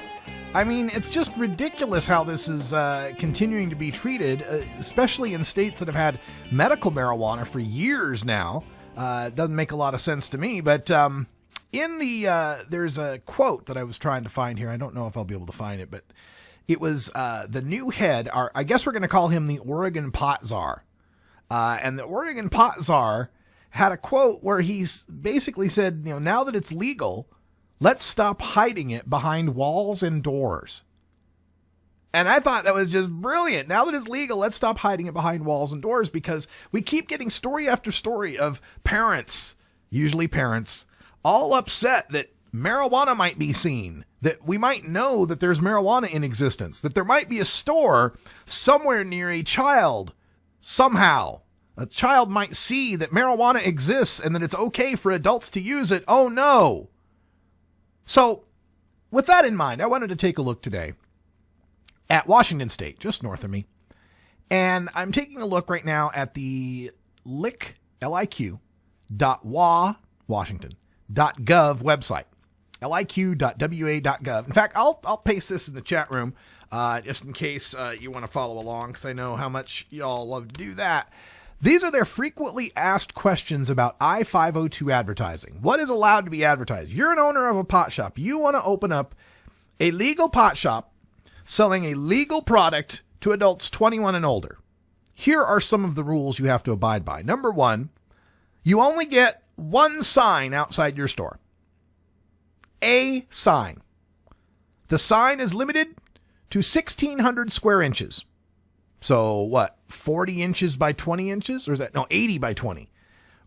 I mean, it's just ridiculous how this is continuing to be treated, especially in states that have had medical marijuana for years now. It doesn't make a lot of sense to me, but in the there's a quote that I was trying to find here. I don't know if I'll be able to find it, but it was the new head. I guess we're going to call him the Oregon Pot Czar. And the Oregon Pot Czar had a quote where he's basically said, now that it's legal, let's stop hiding it behind walls and doors. And I thought that was just brilliant. Now that it's legal, let's stop hiding it behind walls and doors, because we keep getting story after story of parents, usually parents, all upset that marijuana might be seen, that we might know that there's marijuana in existence, that there might be a store somewhere near a child. Somehow, a child might see that marijuana exists and that it's okay for adults to use it. Oh no. So with that in mind, I wanted to take a look today at Washington State, just north of me. And I'm taking a look right now at the liq.wa.washington.gov website. liq.wa.gov. In fact, I'll paste this in the chat room just in case you want to follow along, because I know how much y'all love to do that. These are their frequently asked questions about I-502 advertising. What is allowed to be advertised? You're an owner of a pot shop. You want to open up a legal pot shop selling a legal product to adults 21 and older. Here are some of the rules you have to abide by. Number 1, you only get one sign outside your store. A sign. The sign is limited to 1,600 square inches. So what, 40 inches by 20 inches? Or is that, no, 80 by 20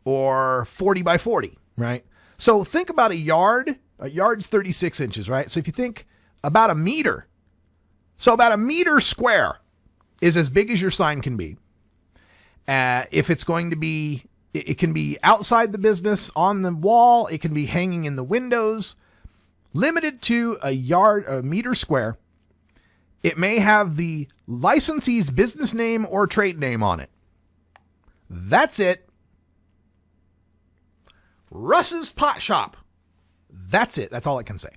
or 40 by 40, right? So think about a yard. A yard's 36 inches, right? So if you think about a meter, so about a meter square is as big as your sign can be. If it's going to be, it can be outside the business, on the wall. It can be hanging in the windows, limited to a meter square. It may have the licensee's business name or trade name on it. That's it. Russ's Pot Shop. That's it. That's all it can say.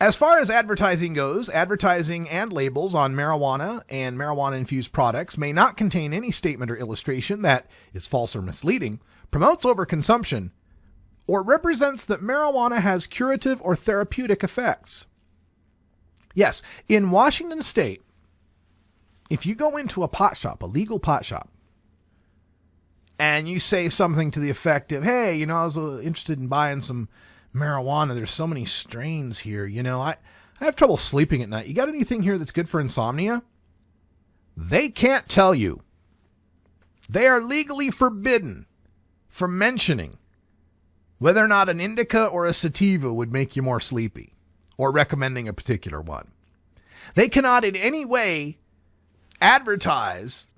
As far as advertising goes, advertising and labels on marijuana and marijuana-infused products may not contain any statement or illustration that is false or misleading, promotes overconsumption, or represents that marijuana has curative or therapeutic effects. Yes, in Washington State, if you go into a pot shop, a legal pot shop, and you say something to the effect of, hey, I was interested in buying some marijuana. There's so many strains here. I have trouble sleeping at night. You got anything here that's good for insomnia? They can't tell you. They are legally forbidden from mentioning whether or not an indica or a sativa would make you more sleepy, or recommending a particular one. They cannot in any way advertise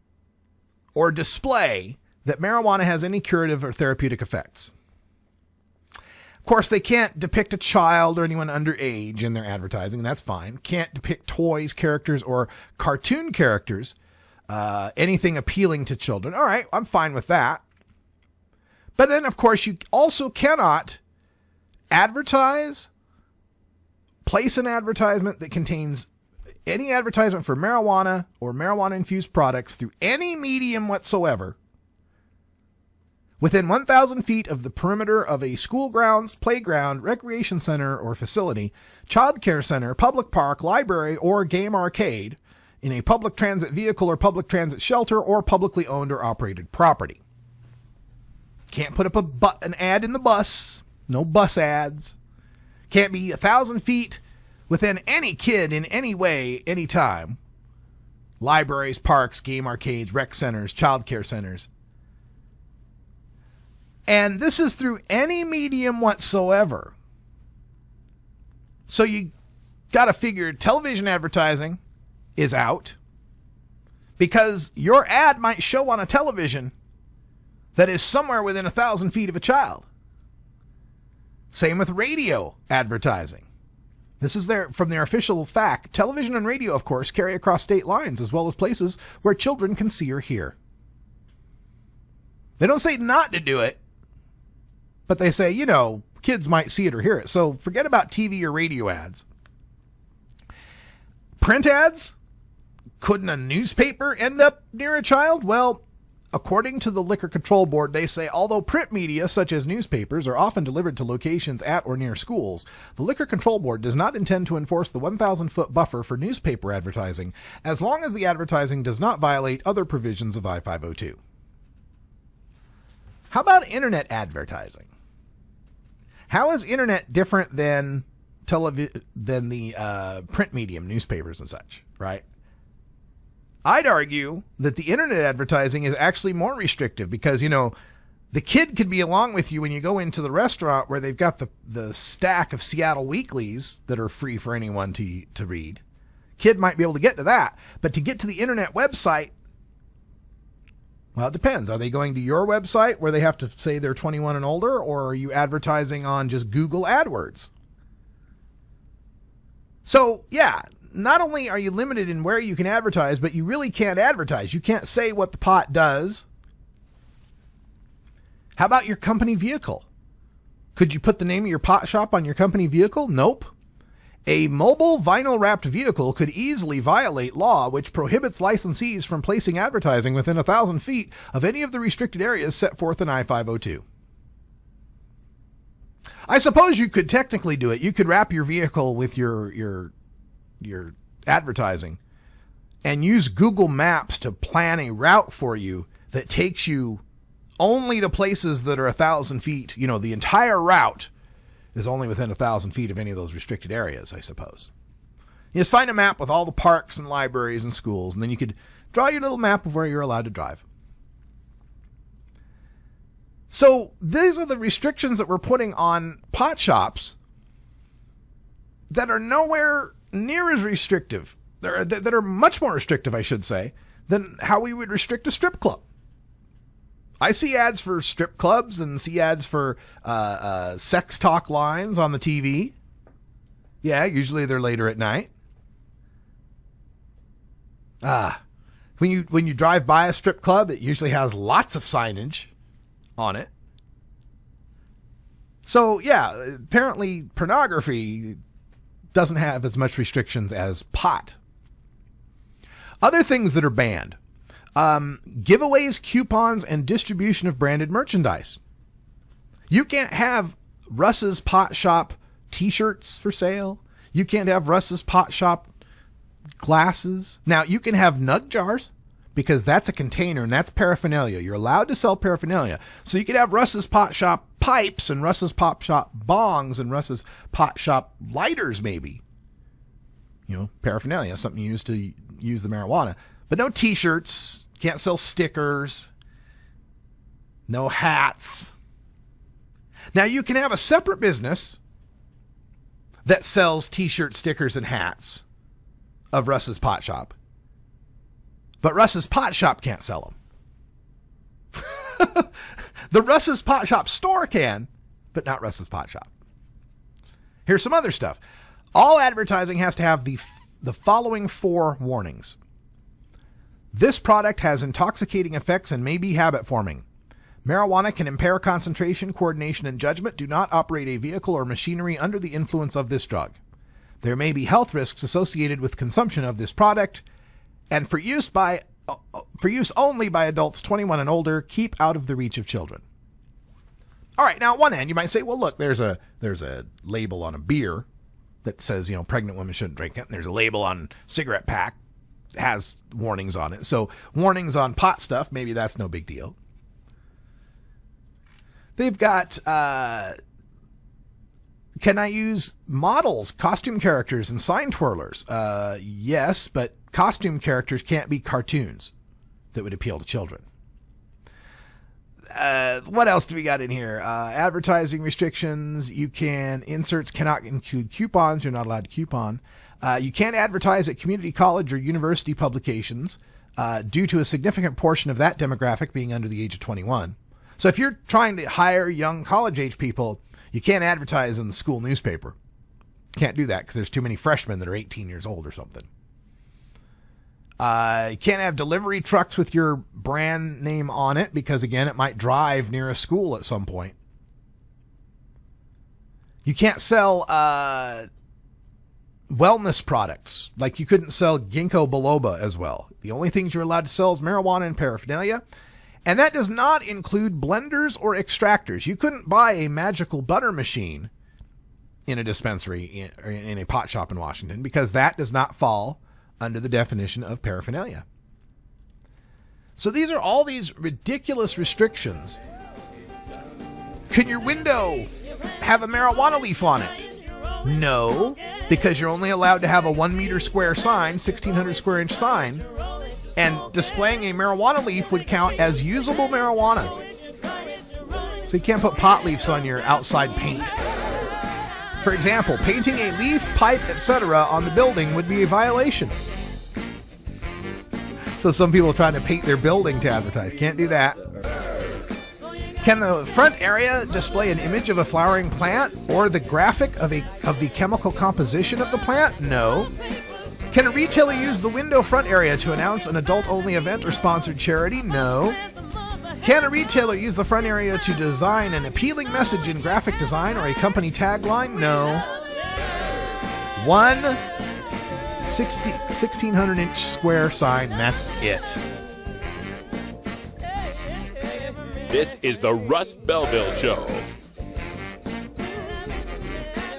or display that marijuana has any curative or therapeutic effects. Of course, they can't depict a child or anyone underage in their advertising. That's fine. Can't depict toys, characters, or cartoon characters, anything appealing to children. All right, I'm fine with that. But then, of course, you also cannot advertise, place an advertisement that contains any advertisement for marijuana or marijuana-infused products through any medium whatsoever within 1,000 feet of the perimeter of a school grounds, playground, recreation center or facility, child care center, public park, library, or game arcade, in a public transit vehicle or public transit shelter, or publicly owned or operated property. Can't put up an ad in the bus. No bus ads. Can't be 1,000 feet within any kid in any way, anytime. Libraries, parks, game arcades, rec centers, child care centers. And this is through any medium whatsoever. So you got to figure television advertising is out, because your ad might show on a television that is somewhere within 1,000 feet of a child. Same with radio advertising. This is from their official fact. Television and radio, of course, carry across state lines as well as places where children can see or hear. They don't say not to do it, but they say, kids might see it or hear it. So forget about TV or radio ads. Print ads? Couldn't a newspaper end up near a child? Well, according to the Liquor Control Board, they say although print media such as newspapers are often delivered to locations at or near schools, the Liquor Control Board does not intend to enforce the 1,000-foot buffer for newspaper advertising as long as the advertising does not violate other provisions of I-502. How about internet advertising? How is internet different than the print medium, newspapers and such, right? I'd argue that the internet advertising is actually more restrictive because, the kid could be along with you when you go into the restaurant where they've got the stack of Seattle weeklies that are free for anyone to read. Kid might be able to get to that, but to get to the internet website, well, it depends. Are they going to your website where they have to say they're 21 and older, or are you advertising on just Google AdWords? So, yeah, not only are you limited in where you can advertise, but you really can't advertise. You can't say what the pot does. How about your company vehicle? Could you put the name of your pot shop on your company vehicle? Nope. A mobile vinyl-wrapped vehicle could easily violate law which prohibits licensees from placing advertising within 1,000 feet of any of the restricted areas set forth in I-502. I suppose you could technically do it. You could wrap your vehicle with your advertising and use Google Maps to plan a route for you that takes you only to places that are 1,000 feet. You know, the entire route is only within 1,000 feet of any of those restricted areas, I suppose. You just find a map with all the parks and libraries and schools, and then you could draw your little map of where you're allowed to drive. So these are the restrictions that we're putting on pot shops that are nowhere near as restrictive, that are much more restrictive, I should say, than how we would restrict a strip club. I see ads for strip clubs and see ads for sex talk lines on the TV. Yeah, usually they're later at night. When you drive by a strip club, it usually has lots of signage on it. So yeah, apparently pornography doesn't have as much restrictions as pot. Other things that are banned. Giveaways, coupons, and distribution of branded merchandise. You can't have Russ's Pot Shop t-shirts for sale. You can't have Russ's Pot Shop glasses. Now, you can have nug jars because that's a container and that's paraphernalia. You're allowed to sell paraphernalia. So you could have Russ's Pot Shop pipes and Russ's Pot Shop bongs and Russ's Pot Shop lighters, maybe. You know, paraphernalia, something you use to use the marijuana. But no t-shirts. Can't sell stickers. No hats. Now you can have a separate business that sells t-shirts, stickers, and hats of Russ's Pot Shop. But Russ's Pot Shop can't sell them. The Russ's Pot Shop store can, but not Russ's Pot Shop. Here's some other stuff. All advertising has to have the following 4 warnings. This product has intoxicating effects and may be habit forming. Marijuana can impair concentration, coordination, and judgment. Do not operate a vehicle or machinery under the influence of this drug. There may be health risks associated with consumption of this product, and for use only by adults 21 and older. Keep out of the reach of children. All right, now on one hand, you might say, well, look, there's a label on a beer that says, you know, pregnant women shouldn't drink it. And there's a label on cigarette pack. Has warnings on it. So warnings on pot stuff, maybe that's no big deal. They've got, can I use models, costume characters, and sign twirlers? Yes, but costume characters can't be cartoons that would appeal to children. What else do we got in here? Advertising restrictions. Inserts cannot include coupons. You're not allowed to coupon. You can't advertise at community college or university publications due to a significant portion of that demographic being under the age of 21. So if you're trying to hire young college-age people, you can't advertise in the school newspaper. Can't do that because there's too many freshmen that are 18 years old or something. You can't have delivery trucks with your brand name on it because, again, it might drive near a school at some point. You can't sell wellness products. Like you couldn't sell ginkgo biloba as well. The only things you're allowed to sell is marijuana and paraphernalia. And that does not include blenders or extractors. You couldn't buy a magical butter machine in a dispensary in a pot shop in Washington because that does not fall under the definition of paraphernalia. So these are all these ridiculous restrictions. Can your window have a marijuana leaf on it? No, because you're only allowed to have a 1 meter square sign, 1,600 square inch sign, and displaying a marijuana leaf would count as usable marijuana. So you can't put pot leaves on your outside paint. For example, painting a leaf, pipe, etc. on the building would be a violation. So some people are trying to paint their building to advertise. Can't do that. Can the front area display an image of a flowering plant or the graphic of the chemical composition of the plant? No. Can a retailer use the window front area to announce an adult-only event or sponsored charity? No. Can a retailer use the front area to design an appealing message in graphic design or a company tagline? No. 1,600-inch square sign, that's it. This is the Russ Belville Show.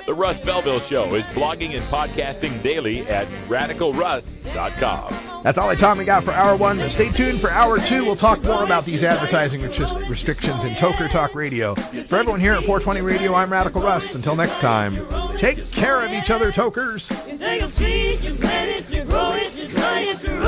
The Russ Belville Show is blogging and podcasting daily at radicalruss.com. That's all the time we got for Hour 1, but stay tuned for Hour 2. We'll talk more about these advertising restrictions in Toker Talk Radio. For everyone here at 420 Radio, I'm Radical Russ. Until next time, take care of each other, Tokers. Until you see you're ready to grow.